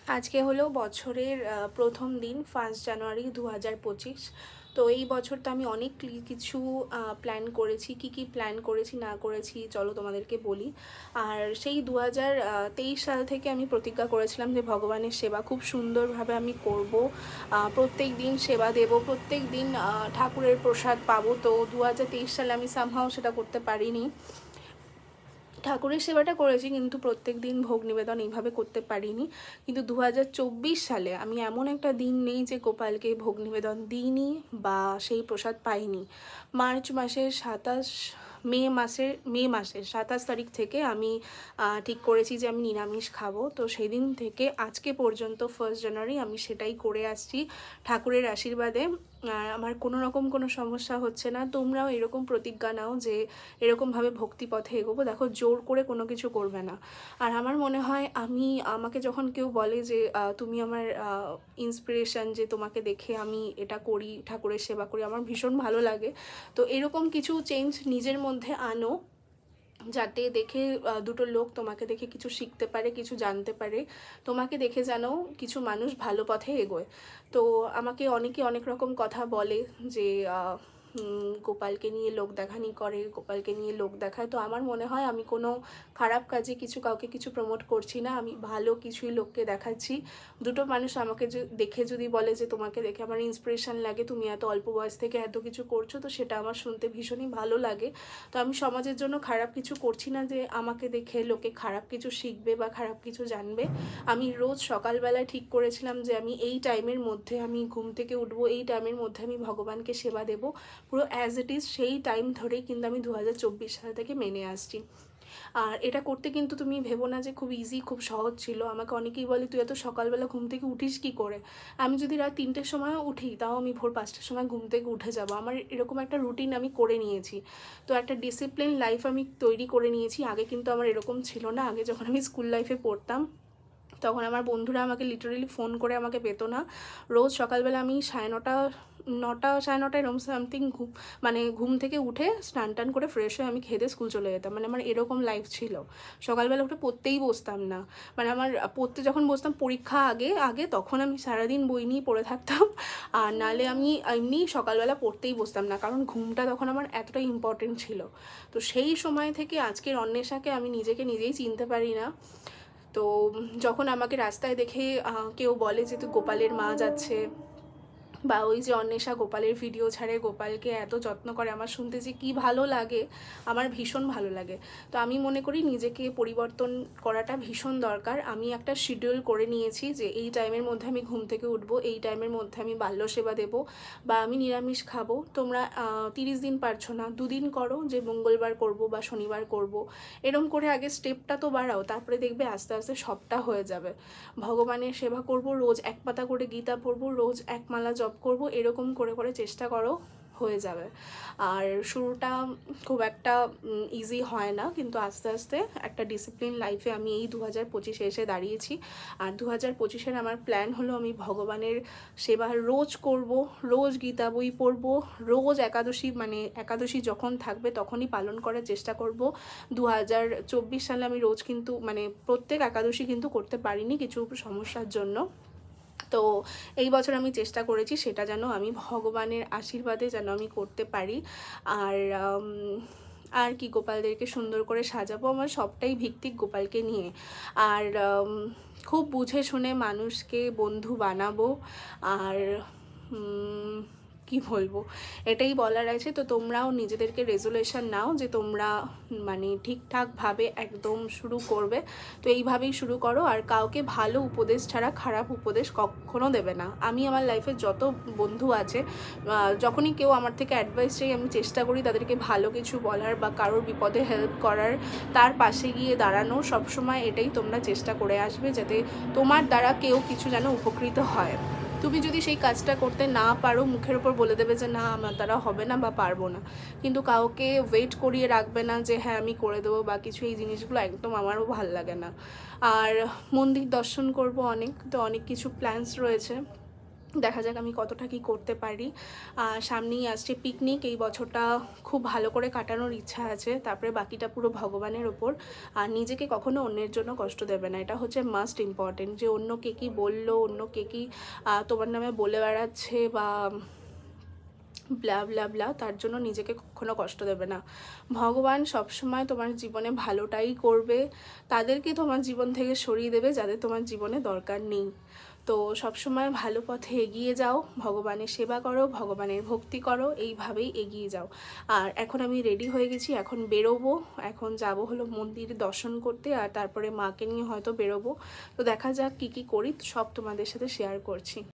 আজকে হলো বছরের প্রথম দিন 1 জানুয়ারি 2025। তো এই বছর তো আমি অনেক কিছু প্ল্যান করেছি। কি প্ল্যান করেছি না করেছি চলো তোমাদেরকে বলি। আর সেই 2023 সাল থেকে আমি প্রতিজ্ঞা করেছিলাম যে ভগবানের সেবা খুব সুন্দরভাবে আমি করব, প্রত্যেক দিন সেবা দেব, প্রত্যেক দিন ঠাকুরের প্রসাদ পাবো। তো 2023 সালে আমি সামহাও সেটা করতে পারিনি। ঠাকুরের সেবাটা করেছি কিন্তু প্রত্যেক দিন ভোগ নিবেদন এইভাবে করতে পারিনি। কিন্তু 2024 সালে আমি এমন একটা দিন নেই যে গোপালকে ভোগ নিবেদন দিইনি বা সেই প্রসাদ পাইনি। মার্চ মাসের 27 তারিখ থেকে আমি ঠিক করেছি যে আমি নিরামিষ খাবো। তো সেই দিন থেকে আজকে পর্যন্ত 1 জানুয়ারি আমি সেটাই করে আসছি ঠাকুরের আশীর্বাদে। আর আমার কোনো রকম কোনো সমস্যা হচ্ছে না। তোমরাও এরকম প্রতিজ্ঞা নাও যে এরকমভাবে ভক্তিপথে এগোবো। দেখো, জোর করে কোনো কিছু করবে না। আর আমার মনে হয় আমাকে যখন কেউ বলে যে তুমি আমার ইন্সপিরেশন, যে তোমাকে দেখে আমি এটা করি, ঠাকুরের সেবা করি, আমার ভীষণ ভালো লাগে। তো এরকম কিছু চেঞ্জ নিজের মধ্যে আনো, যাতে দেখে দুটো লোক তোমাকে দেখে কিছু শিখতে পারে, কিছু জানতে পারে, তোমাকে দেখে যেন কিছু মানুষ ভালো পথে এগোয়। তো আমাকে অনেকে অনেক রকম কথা বলে যে গোপালকে নিয়ে লোক দেখানি করে, গোপালকে নিয়ে লোক দেখায়। তো আমার মনে হয় আমি কোনো খারাপ কাজে কাউকে কিছু প্রমোট করছি না, আমি ভালো কিছুই লোককে দেখাচ্ছি। দুটো মানুষ আমাকে দেখে যদি বলে যে তোমাকে দেখে আমার ইন্সপিরেশন লাগে, তুমি এত অল্প বয়স থেকে এত কিছু করছো, তো সেটা আমার শুনতে ভীষণই ভালো লাগে। তো আমি সমাজের জন্য খারাপ কিছু করছি না যে আমাকে দেখে লোকে খারাপ কিছু শিখবে বা খারাপ কিছু জানবে। আমি রোজ সকালবেলায় ঠিক করেছিলাম যে আমি এই টাইমের মধ্যে আমি ঘুম থেকে উঠবো, এই টাইমের মধ্যে আমি ভগবানকে সেবা দেব, পুরো অ্যাজ ইট ইজ সেই টাইম ধরেই কিন্তু আমি 2024 সাল থেকে মেনে আসছি। আর এটা করতে কিন্তু তুমি ভেবো না যে খুব ইজি, খুব সহজ ছিল। আমাকে অনেকেই বলে তুই এত সকালবেলা ঘুম থেকে উঠিস কী করে। আমি যদি রাত 3টের সময়ও উঠি, তাও আমি ভোর 5টার সময় ঘুম থেকে উঠে যাব। আমার এরকম একটা রুটিন আমি করে নিয়েছি। তো একটা ডিসিপ্লিন লাইফ আমি তৈরি করে নিয়েছি। আগে কিন্তু আমার এরকম ছিল না। আগে যখন আমি স্কুল লাইফে পড়তাম, তখন আমার বন্ধুরা আমাকে লিটারেলি ফোন করে আমাকে পেতো না। রোজ সকালবেলা আমি 9:30 এরকম সামথিং ঘুম থেকে উঠে স্নান টান করে ফ্রেশ হয়ে আমি খেতে স্কুল চলে যেতাম। মানে আমার এরকম লাইফ ছিল। সকালবেলা উঠে পড়তেই বসতাম না। মানে আমার পড়তে যখন বসতাম পরীক্ষা আগে তখন আমি সারাদিন বই নিয়ে পড়ে থাকতাম। আর নালে আমি এমনি সকালবেলা পড়তেই বসতাম না, কারণ ঘুমটা তখন আমার এতটা ইম্পর্টেন্ট ছিল। তো সেই সময় থেকে আজকের অন্বেষাকে আমি নিজেকে নিজেই চিনতে পারি না। তো যখন আমাকে রাস্তায় দেখে কেউ বলে যে তুই গোপালের মা যাচ্ছে, বা ওই যে অন্বেষা গোপালের ভিডিও ছাড়ে, গোপালকে এত যত্ন করে, আমার শুনতে যে কী ভালো লাগে, আমার ভীষণ ভালো লাগে। তো আমি মনে করি নিজেকে পরিবর্তন করাটা ভীষণ দরকার। আমি একটা শিডিউল করে নিয়েছি যে এই টাইমের মধ্যে আমি ঘুম থেকে উঠবো, এই টাইমের মধ্যে আমি বাল্য সেবা দেবো, বা আমি নিরামিষ খাবো। তোমরা 30 দিন পারছো না, 2 দিন করো, যে মঙ্গলবার করব বা শনিবার করব। এরম করে আগে স্টেপটা তো বাড়াও, তারপরে দেখবে আস্তে আস্তে সবটা হয়ে যাবে। ভগবানের সেবা করব, রোজ 1 পাতা করে গীতা পড়বো, রোজ 1 মালা জপ করব, এরকম করে করে চেষ্টা করো, হয়ে যাবে। আর শুরুটা খুব একটা ইজি হয় না, কিন্তু আস্তে আস্তে একটা ডিসিপ্লিন লাইফে আমি এই 2025-এ এসে দাঁড়িয়েছি। আর 2025-এর আমার প্ল্যান হলো আমি ভগবানের সেবা রোজ করব, রোজ গীতা বই পড়ব, রোজ একাদশী, মানে একাদশী যখন থাকবে তখনই পালন করার চেষ্টা করব। 2024 সালে আমি রোজ কিন্তু মানে প্রত্যেক একাদশী কিন্তু করতে পারিনি কিছু সমস্যার জন্য। তো এই বছর আমি চেষ্টা করেছি সেটা যেন আমি ভগবানের আশীর্বাদে যেন আমি করতে পারি। আর কি, গোপালদেরকে সুন্দর করে সাজাবো, আমার সবটাই ভিত্তিক গোপালকে নিয়ে। আর খুব বুঝে শুনে মানুষকে বন্ধু বানাবো। আর কি বলবো, এটাই বলার আছে। তো তোমরাও নিজেদেরকে রেজুলেশন নাও যে তোমরা মানে ঠিকঠাকভাবে একদম শুরু করবে। তো এইভাবেই শুরু করো। আর কাউকে ভালো উপদেশ ছাড়া খারাপ উপদেশ কখনো দেবে না। আমি আমার লাইফে যত বন্ধু আছে, যখনই কেউ আমার থেকে অ্যাডভাইস চাই, আমি চেষ্টা করি তাদেরকে ভালো কিছু বলার বা কারোর বিপদে হেল্প করার, তার পাশে গিয়ে দাঁড়ানো। সবসময় এটাই তোমরা চেষ্টা করে আসবে, যাতে তোমার দ্বারা কেউ কিছু যেন উপকৃত হয়। তুমি যদি সেই কাজটা করতে না পারো, মুখের ওপর বলে দেবে যে না আমার দ্বারা হবে না বা পারবো না, কিন্তু কাউকে ওয়েট করিয়ে রাখবে না যে হ্যাঁ আমি করে দেবো বা কিছু। এই জিনিসগুলো একদম আমারও ভাল লাগে না। আর মন্দির দর্শন করব অনেক, তো অনেক কিছু প্ল্যানস রয়েছে। দেখা যাক আমি কতটা কি করতে পারি। সামনেই আসছে পিকনিক, এই বছরটা খুব ভালো করে কাটানোর ইচ্ছা আছে, তারপরে বাকিটা পুরো ভগবানের ওপর। আর নিজেকে কখনো অন্যের জন্য কষ্ট দেবে না, এটা হচ্ছে মাস্ট ইম্পর্টেন্ট। যে অন্য কে কী বললো, অন্য কে কী তোমার নামে বলে বেড়াচ্ছে বা ব্লা ব্লা ব্লা, তার জন্য নিজেকে কখনো কষ্ট দেবে না। ভগবান সবসময় তোমার জীবনে ভালোটাই করবে, তাদেরকে তোমার জীবন থেকে সরিয়ে দেবে যাদের তোমার জীবনে দরকার নেই। তো সবসময় ভালো পথে এগিয়ে যাও, ভগবানের সেবা করো, ভগবানের ভক্তি করো, এইভাবেই এগিয়ে যাও। আর এখন আমি রেডি হয়ে গেছি, এখন বেরোবো, এখন যাব হলো মন্দির দর্শন করতে, আর তারপরে মাকে নিয়ে হয়তো বেরোবো। তো দেখা যাক কী কী করি, সব তোমাদের সাথে শেয়ার করছি।